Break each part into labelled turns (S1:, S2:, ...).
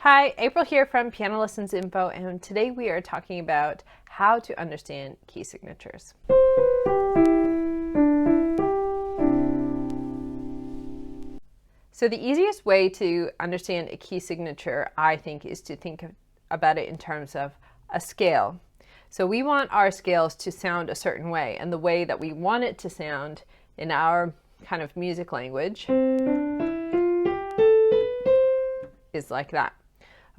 S1: Hi, April here from Piano Lessons Info, and today we are talking about how to understand key signatures. So the easiest way to understand a key signature, I think, is to think about it in terms of a scale. So we want our scales to sound a certain way, and the way that we want it to sound in our kind of music language is like that.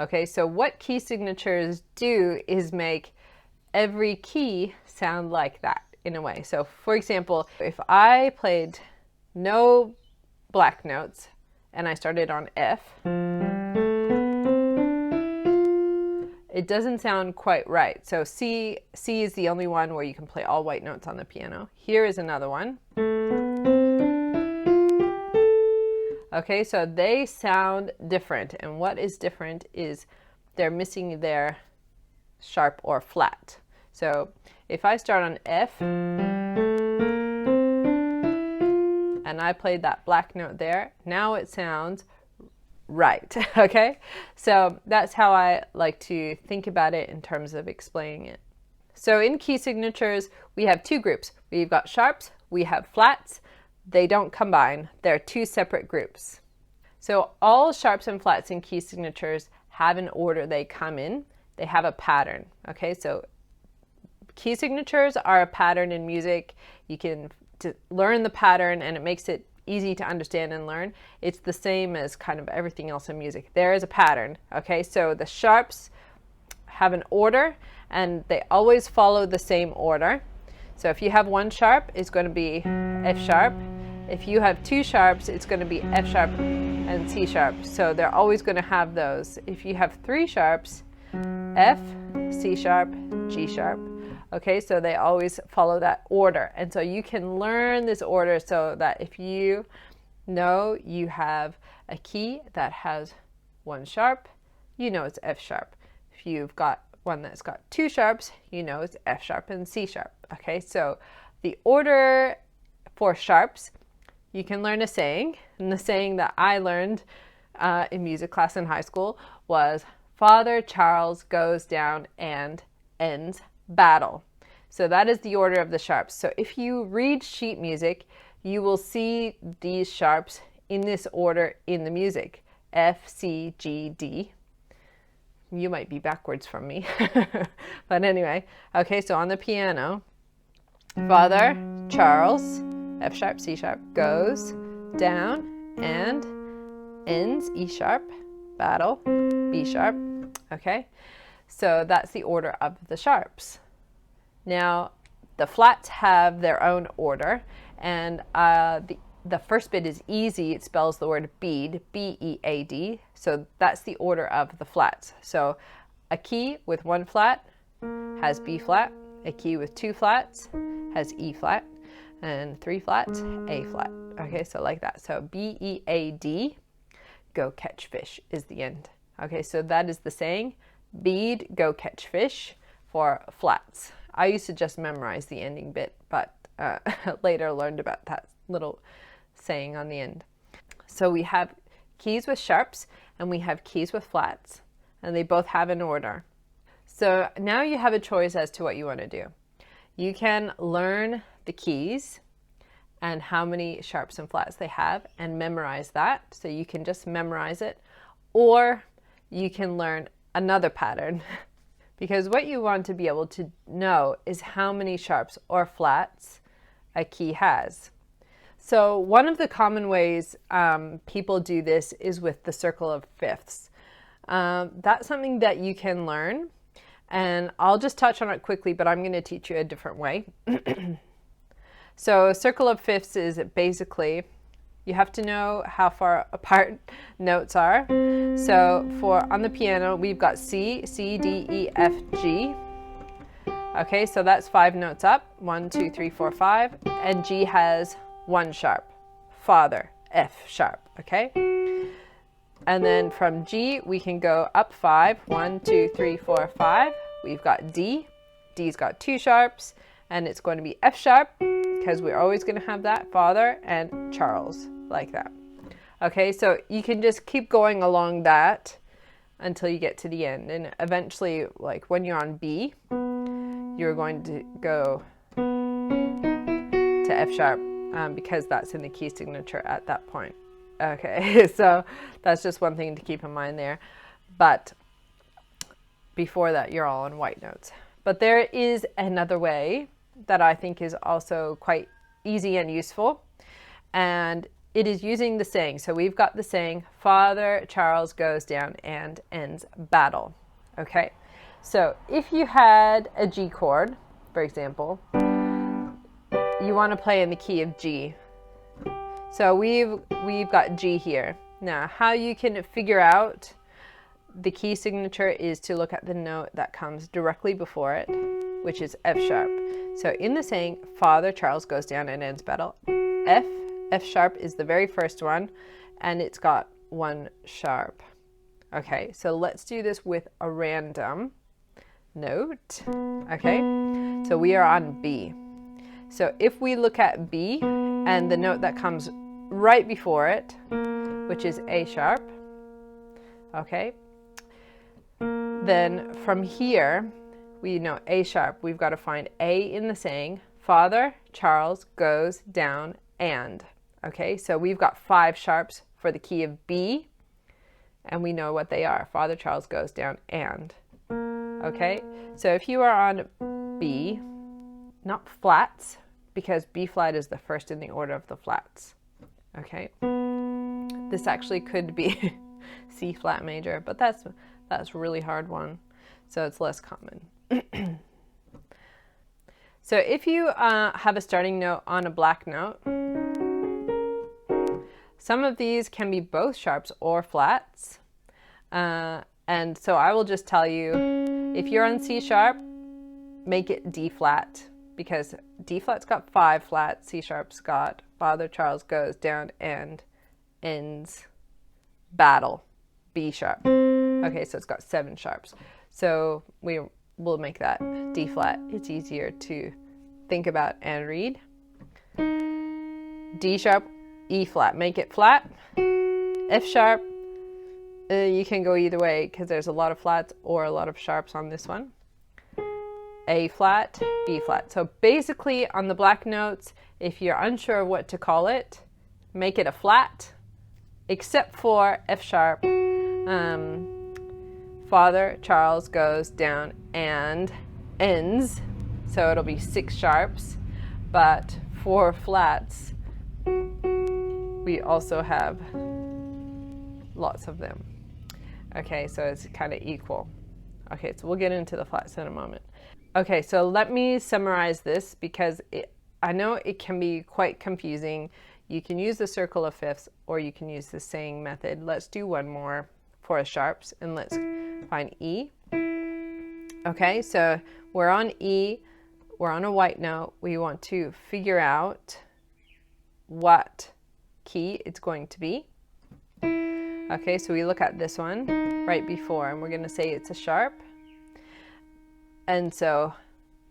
S1: Okay, so what key signatures do is make every key sound like that in a way. So for example, if I played no black notes and I started on F, it doesn't sound quite right. So C is the only one where you can play all white notes on the piano. Here is another one. Okay, so they sound different, and what is different is they're missing their sharp or flat. So if I start on F and I played that black note there, now it sounds right. Okay, so that's how I like to think about it in terms of explaining it. So in key signatures, we have two groups. We've got sharps, we have flats. They don't combine. They're two separate groups. So all sharps and flats in key signatures have an order they come in. They have a pattern. Okay, so key signatures are a pattern in music. You can learn the pattern, and it makes it easy to understand and learn. It's the same as kind of everything else in music. There is a pattern. Okay, so the sharps have an order, and they always follow the same order. So if you have one sharp, it's going to be F sharp. If you have two sharps, it's going to be F sharp and C sharp. So they're always going to have those. If you have three sharps, F, C sharp, G sharp. Okay, so they always follow that order. And so you can learn this order so that if you know you have a key that has one sharp, you know it's F sharp. If you've got one that's got two sharps, you know it's F sharp and C sharp. Okay, so the order for sharps, you can learn a saying, and the saying that I learned in music class in high school was, Father Charles goes down and ends battle. So that is the order of the sharps. So if you read sheet music, you will see these sharps in this order in the music, F, C, G, D. You might be backwards from me, but anyway. Okay, so on the piano, Father Charles, F sharp, C sharp, goes down and ends, E sharp, battle, B sharp. Okay, so that's the order of the sharps. Now, the flats have their own order, and the first bit is easy. It spells the word bead, B-E-A-D. So that's the order of the flats. So a key with one flat has B flat. A key with two flats has E flat. And three flats, A flat. Okay, so like that. So B-E-A-D, go catch fish is the end. Okay, so that is the saying. Bead, go catch fish for flats. I used to just memorize the ending bit, but later learned about that little saying on the end. So we have keys with sharps and we have keys with flats, and they both have an order. So now you have a choice as to what you want to do. You can learn the keys and how many sharps and flats they have and memorize that. So you can just memorize it, or you can learn another pattern because what you want to be able to know is how many sharps or flats a key has. So one of the common ways people do this is with the circle of fifths. That's something that you can learn, and I'll just touch on it quickly, but I'm going to teach you a different way. So a circle of fifths is basically, you have to know how far apart notes are. So on the piano, we've got C, C, D, E, F, G. Okay, so that's 5 notes up, 1, 2, 3, 4, 5, and G has one sharp, Father, F sharp, okay? And then from G, we can go up 5, 1, 2, 3, 4, 5. We've got D, D's got 2 sharps, and it's going to be F sharp, because we're always going to have that, Father and Charles, like that. Okay, so you can just keep going along that until you get to the end. And eventually, like when you're on B, you're going to go to F sharp because that's in the key signature at that point. Okay, so that's just one thing to keep in mind there. But before that, you're all on white notes. But there is another way that I think is also quite easy and useful, and it is using the saying. So we've got the saying, Father Charles goes down and ends battle. Okay, so if you had a G chord, for example, you want to play in the key of G. So we've got G here. Now, how you can figure out the key signature is to look at the note that comes directly before it, which is F sharp. So in the saying, Father Charles goes down and ends battle, F sharp is the very first one, and it's got 1 sharp. Okay, so let's do this with a random note. Okay, so we are on B. So if we look at B and the note that comes right before it, which is A sharp, okay, then from here, we know A sharp, we've got to find A in the saying, Father Charles goes down and. Okay, so we've got 5 sharps for the key of B, and we know what they are. Father Charles goes down and. Okay, so if you are on B, not flats, because B flat is the first in the order of the flats. Okay, this actually could be C flat major, but that's a really hard one, so it's less common. So if you have a starting note on a black note, some of these can be both sharps or flats. And so I will just tell you, if you're on C sharp, make it D flat, because D flat's got 5 flats, C sharp's got Father Charles goes down and ends battle, B sharp. Okay, so it's got 7 sharps. So we will make that D flat. It's easier to think about and read. D sharp, E flat, make it flat. F sharp, you can go either way because there's a lot of flats or a lot of sharps on this one. A flat, B flat. So basically on the black notes, if you're unsure of what to call it, make it a flat, except for F sharp. Father Charles goes down and ends, so it'll be 6 sharps, but for flats, we also have lots of them. Okay, so it's kind of equal. Okay, so we'll get into the flats in a moment. Okay, so let me summarize this because I know it can be quite confusing. You can use the circle of fifths or you can use the saying method. Let's do one more for sharps and let's find E. Okay, so we're on E, we're on a white note. We want to figure out what key it's going to be. Okay, so we look at this one right before and we're going to say it's a sharp. And so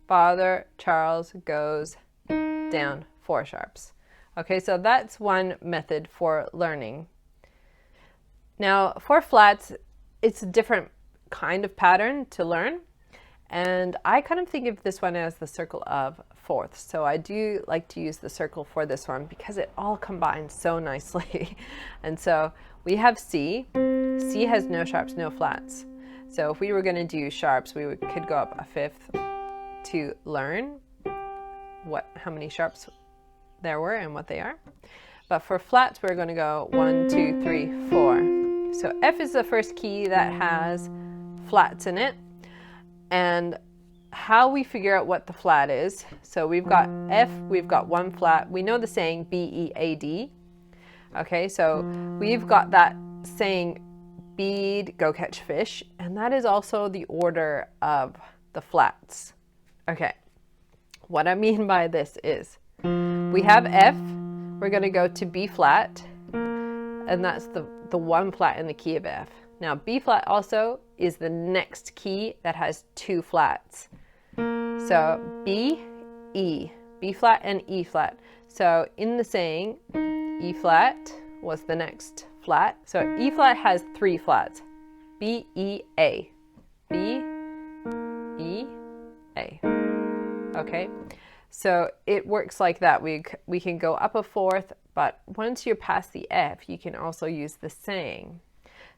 S1: Father Charles goes down 4 sharps. Okay, so that's one method for learning. Now for flats, it's a different kind of pattern to learn. And I kind of think of this one as the circle of fourths. So I do like to use the circle for this one because it all combines so nicely. And so we have C. C has no sharps, no flats. So if we were going to do sharps, we could go up a fifth to learn how many sharps there were and what they are. But for flats, we're going to go 1, 2, 3, 4. So F is the first key that has flats in it. And how we figure out what the flat is, so we've got F, we've got 1 flat. We know the saying B-E-A-D. Okay, so we've got that saying bead, go catch fish, and that is also the order of the flats. Okay, what I mean by this is we have F, we're going to go to B flat, and that's the 1 flat in the key of F. Now B flat also is the next key that has 2 flats. So B, E, B flat and E flat. So in the saying, E flat was the next flat. So E flat has 3 flats. B-E-A. B-E-A. Okay, so it works like that. We can go up a fourth, but once you're past the F, you can also use the saying.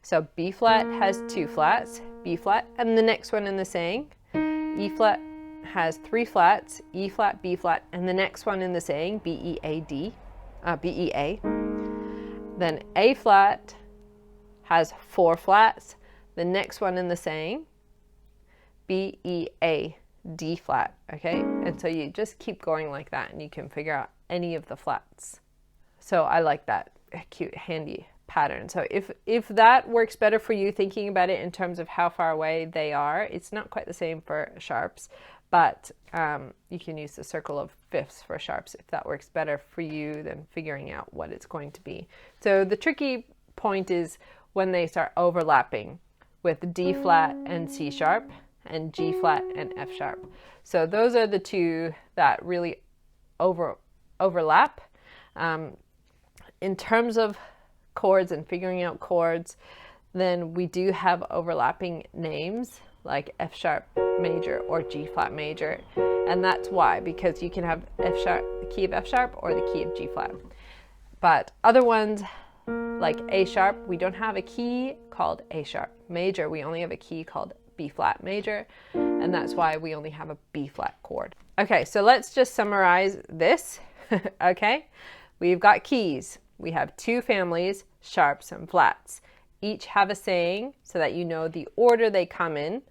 S1: So B flat has 2 flats, B flat, and the next one in the saying. E flat has 3 flats, E flat, B flat, and the next one in the saying, B-E-A-D, B-E-A. Then A flat has 4 flats, the next one in the saying, B-E-A-D flat, okay? And so you just keep going like that and you can figure out any of the flats. So I like that cute, handy pattern. So if that works better for you, thinking about it in terms of how far away they are, it's not quite the same for sharps, but you can use the circle of fifths for sharps if that works better for you than figuring out what it's going to be. So the tricky point is when they start overlapping with D flat and C sharp and G flat and F sharp. So those are the two that really overlap. In terms of chords and figuring out chords, then we do have overlapping names like F sharp major or G flat major, and that's why, because you can have F sharp, the key of F sharp, or the key of G flat. But other ones like A sharp, we don't have a key called A sharp major, we only have a key called B flat major, and that's why we only have a B flat chord. Okay, so let's just summarize this. Okay, we've got keys. We have 2 families, sharps and flats. Each have a saying so that you know the order they come in.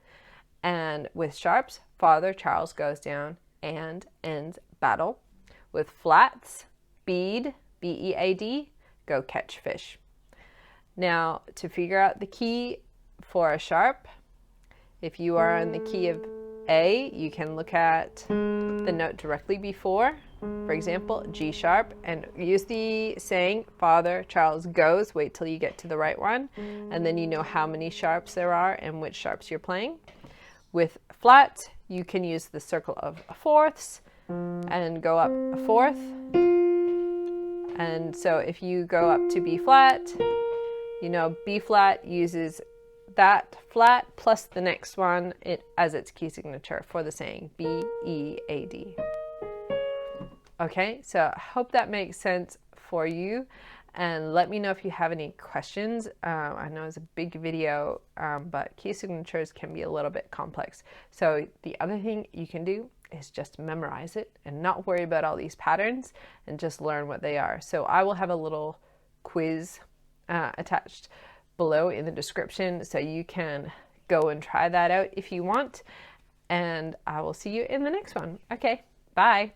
S1: And with sharps, Father Charles goes down and ends battle. With flats, bead, B-E-A-D, go catch fish. Now, to figure out the key for a sharp, if you are on the key of A, you can look at the note directly before. For example, G sharp, and use the saying, Father Charles goes, wait till you get to the right one, and then you know how many sharps there are and which sharps you're playing. With flats, you can use the circle of fourths and go up a fourth. And so if you go up to B flat, you know B flat uses that flat plus the next one as its key signature for the saying, B-E-A-D. Okay, so I hope that makes sense for you, and let me know if you have any questions. I know it's a big video, but key signatures can be a little bit complex. So the other thing you can do is just memorize it and not worry about all these patterns and just learn what they are. So I will have a little quiz attached below in the description, so you can go and try that out if you want, and I will see you in the next one. Okay, bye.